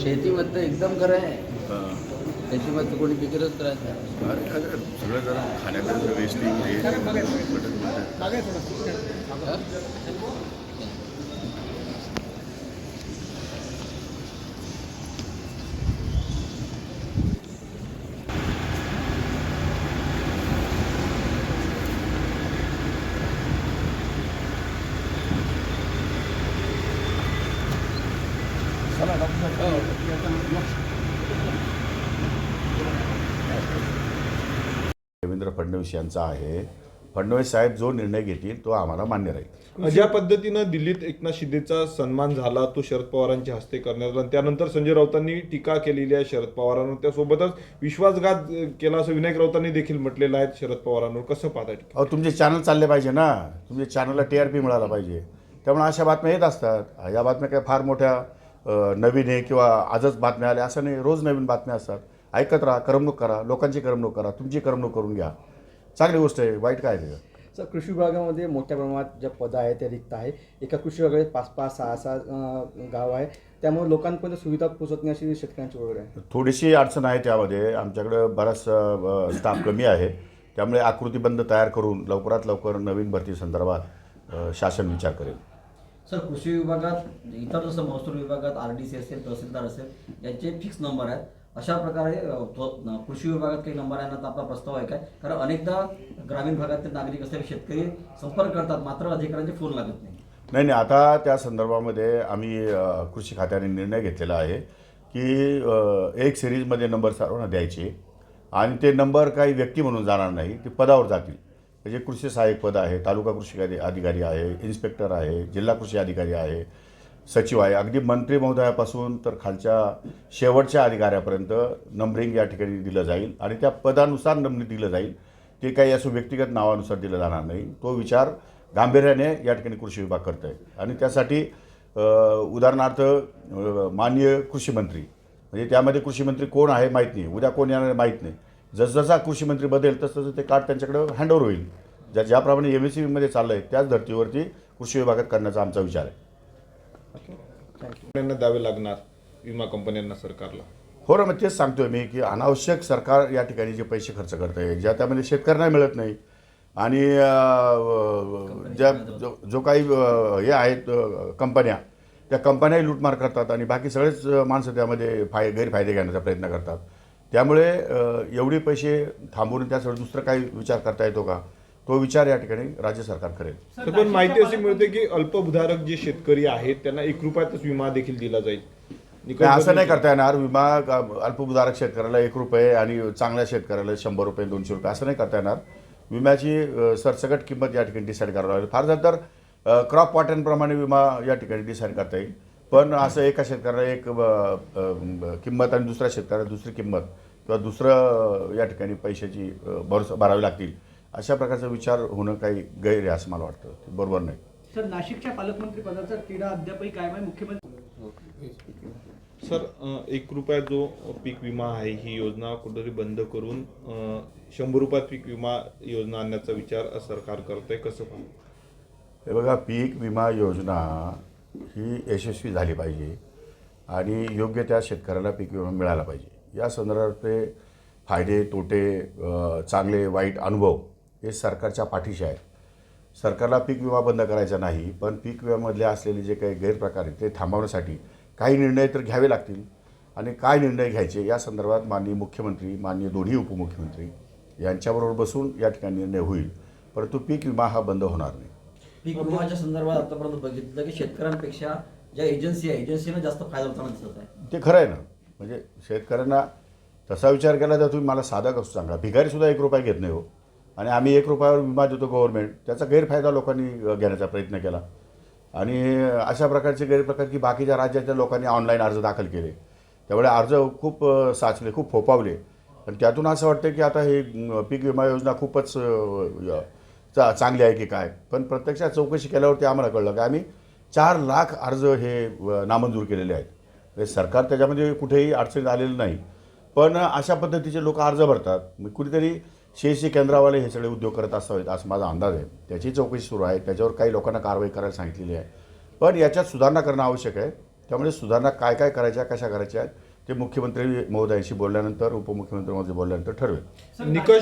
शेतीमध्ये एकदम खरं आहे. त्याच्यामध्ये कोणी पिकरच राहत नाही. सगळं जरा खाण्याचं वेस्टिंग देवेंद्र फडणवीस यांचा आहे. फडणवीस साहेब जो निर्णय घेतील तो आम्हाला मान्य राहील. ज्या पद्धतीनं दिल्लीत एकनाथ शिंदेचा सन्मान झाला तो शरद पवारांच्या हस्ते करण्यात आला, त्यानंतर संजय राऊतांनी टीका केलेली आहे शरद पवारांवर, त्यासोबतच विश्वासघात केला असं विनायक राऊतांनी देखील म्हटलेलं आहे शरद पवारांवर. कसं पाहताय? अहो, तुमचे चॅनल चालले पाहिजे ना, तुमच्या चॅनलला TRP मिळाला पाहिजे. त्यामुळे अशा बातम्या येत असतात. या बातम्या काय फार मोठ्या नवीन आहे किंवा आजच बातम्या आल्या असं नाही. रोज नवीन बातम्या असतात. ऐकत राहा, करमणूक करा, लोकांची करमणूक करा, तुमची करमणूक करून घ्या. चांगली गोष्ट आहे, वाईट काय आहे? सर, कृषी विभागामध्ये मोठ्या प्रमाणात ज्या पदं आहेत त्या रिक्त आहे. एका कृषी विभागात 5-5, 6-6 गाव आहे. त्यामुळे लोकांपर्यंत सुविधा पोहोचत नाही अशी शेतकऱ्यांची ओरड आहे. थोडीशी अडचण आहे त्यामध्ये. आमच्याकडं बराच स्टाफ कमी आहे. त्यामुळे आकृतीबंध तयार करून लवकरात लवकर नवीन भरती संदर्भात शासन विचार करेल. सर, कृषी विभागात इतर जसं महसूल विभागात RDC असेल, तहसीलदार असेल, यांचे फिक्स नंबर आहेत. अशा प्रकारे कृषी विभागात काही नंबर येण्याचा आपला प्रस्ताव आहे काय? कारण अनेकदा ग्रामीण भागातील नागरिक असेल, शेतकरी संपर्क करतात, मात्र अधिकाऱ्यांचे फोन लागत नाही. नाही, आता त्या संदर्भामध्ये आम्ही कृषी खात्याने निर्णय घेतलेला आहे की एक सिरीजमध्ये नंबर सर्वांना द्यायचे आणि ते नंबर काही व्यक्ती म्हणून जाणार नाही, ते पदावर जातील. म्हणजे कृषी सहाय्यक पद आहे, तालुका कृषी अधिकारी आहे, इन्स्पेक्टर आहे, जिल्हा कृषी अधिकारी आहे, सचिव आहे, अगदी मंत्री महोदयापासून तर खालच्या शेवटच्या अधिकाऱ्यापर्यंत नंबरिंग या ठिकाणी दिलं जाईल आणि त्या पदानुसार नंबरिंग दिलं जाईल. ते काही असं व्यक्तिगत नावानुसार दिलं जाणार नाही. तो विचार गांभीर्याने या ठिकाणी कृषी विभाग करत आहे आणि त्यासाठी उदाहरणार्थ माननीय कृषी मंत्री, म्हणजे त्यामध्ये कृषी मंत्री कोण आहे माहीत नाही, उद्या कोण येणार माहीत नाही. जसजसा कृषी मंत्री बदलेल तसं ते कार्ड त्यांच्याकडे हँडओव्हर होईल. ज्याप्रमाणे MSCBमध्ये चाललं आहे त्याच धर्तीवरती कृषी विभागात करण्याचा आमचा विचार आहे. कंपन्यांना द्यावे लागणार विमा कंपन्यांना, सरकारला. हो ना, मग तेच सांगतोय मी की अनावश्यक सरकार या ठिकाणी जे पैसे खर्च करत आहे, ज्या त्यामध्ये शेतकऱ्यांना मिळत नाही आणि ज्या जो काही हे आहेत कंपन्या, त्या कंपन्याही लूटमार करतात आणि बाकी सगळेच माणसं त्यामध्ये गैरफायदे घेण्याचा प्रयत्न करतात. त्यामुळे एवढे पैसे थांबवून त्यासाठी दुसरं काही विचार करता येतो का, तो विचार या ठिकाणी राज्य सरकार करेल. पण माहिती अशी मिळते की अल्पभूधारक जे शेतकरी आहेत त्यांना 1 रुपयातच विमा देखील दिला जाईल. असं नाही करता येणार. विमा अल्पभूधारक शेतकऱ्याला 1 रुपये आणि चांगल्या शेतकऱ्याला 100 रुपये, 200 रुपये असं नाही करता येणार. विम्याची सरसकट किंमत या ठिकाणी डिसाईड करावी लागेल. फार झालं तर क्रॉप पॅटर्नप्रमाणे विमा या ठिकाणी डिसाईड करता येईल. पण असं एका शेतकऱ्याला एक किंमत आणि दुसऱ्या शेतकऱ्याला दुसरी किंमत किंवा दुसरं या ठिकाणी पैशाची भरावी लागतील, अशा प्रकारचा विचार होणं काही गैर आहे असं मला वाटतं. बरोबर नाही. सर, नाशिकच्या पालकमंत्री पदाचा तिढा अद्यापही कायम आहे. मुख्यमंत्री सर, 1 रुपया जो पीक विमा आहे ही योजना कुठेतरी बंद करून 100 रुपयात पीक विमा योजना आणण्याचा विचार सरकार करतंय. कसं पाहू? हे बघा, पीक विमा योजना ही यशस्वी झाली पाहिजे आणि योग्य त्या शेतकऱ्याला पीक विमा मिळाला पाहिजे. या संदर्भातले फायदे, तोटे, चांगले वाईट अनुभव हे सरकारच्या पाठीशी आहेत. सरकारला पीक विमा बंद करायचा नाही, पण पीक विम्यामधले असलेले जे काही गैरप्रकार आहेत ते थांबवण्यासाठी काही निर्णय तर घ्यावे लागतील आणि काय निर्णय घ्यायचे या संदर्भात माननीय मुख्यमंत्री, माननीय दोन्ही उपमुख्यमंत्री यांच्याबरोबर बसून या ठिकाणी निर्णय होईल. परंतु पीक विमा हा बंद होणार नाही. पीक विम्याच्या संदर्भात आतापर्यंत बघितलं की शेतकऱ्यांपेक्षा ज्या एजन्सीनं जास्त फायदा होताना दिसत आहे. ते खरं आहे ना. म्हणजे शेतकऱ्यांना तसा विचार केला तर तुम्ही मला साधा कसं सांगा, भिकारीसुद्धा 1 रुपया घेत नाही हो, आणि आम्ही 1 रुपयावर विमा देतो गव्हर्नमेंट, त्याचा गैरफायदा लोकांनी घेण्याचा प्रयत्न केला आणि अशा प्रकारचे गैरप्रकार की बाकीच्या राज्याच्या लोकांनी ऑनलाईन अर्ज दाखल केले. त्यामुळे अर्ज खूप साचले, खूप फोपावले आणि त्यातून असं वाटतं की आता हे पीक विमा योजना खूपच चांगली आहे की काय. पण प्रत्यक्षात चौकशी केल्यावरती आम्हाला कळलं की आम्ही 4 लाख अर्ज हे नामंजूर केलेले आहेत. म्हणजे सरकार त्याच्यामध्ये कुठेही अडचणीत आलेलं नाही, पण अशा पद्धतीचे लोक अर्ज भरतात. कुठेतरी CSC केंद्रावाले हे सगळे उद्योग करत असावेत असं माझा अंदाज आहे. त्याची चौकशी सुरू आहे. त्याच्यावर काही लोकांना कारवाई करायला सांगितलेली आहे. पण याच्यात सुधारणा करणं आवश्यक आहे. त्यामुळे सुधारणा काय काय करायच्या, कशा करायच्या ते मुख्यमंत्री महोदयांशी बोलल्यानंतर, उपमुख्यमंत्री महोदय बोलल्यानंतर ठरवेल. निकष